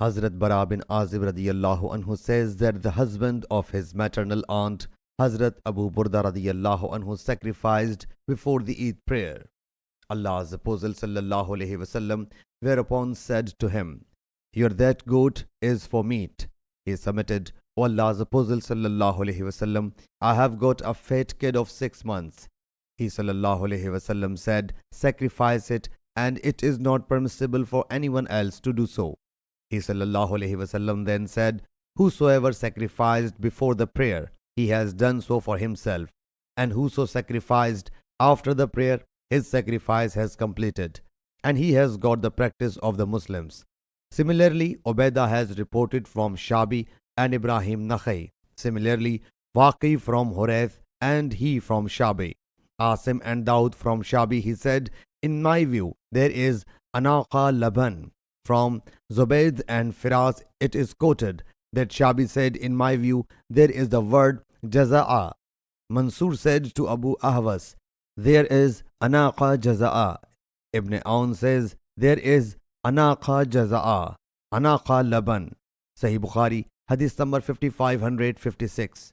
Hazrat Bara bin Azib radiyallahu anhu says that the husband of his maternal aunt, Hazrat Abu Burda radiyallahu anhu, sacrificed before the Eid prayer. Allah's Apostle sallallahu alaihi wasallam whereupon said to him, "Your that goat is for meat." He submitted, "O Allah's Apostle sallallahu alaihi wasallam, I have got a fat kid of 6 months." He sallallahu alaihi wasallam said, "Sacrifice it, and it is not permissible for anyone else to do so." He sallallahu alaihi wasallam then said, "Whosoever sacrificed before the prayer, he has done so for himself, and whoso sacrificed after the prayer, his sacrifice has completed, and he has got the practice of the Muslims." Similarly, Ubaidah has reported from Shabi and Ibrahim Nakhai. Similarly, Waqi from Huraith and he from Shabi. Asim and Daud from Shabi, he said, "In my view, there is Anaqa Laban." From Zubayd and Firas, it is quoted that Shabi said, "In my view, there is the word Jaza'a." Mansur said to Abu Ahwas, "There is Anaqa Jaza'a." Ibn Aun says, "There is Anaqa Jaza'a, Anaqa Laban." Sahih Bukhari, Hadith number 5556.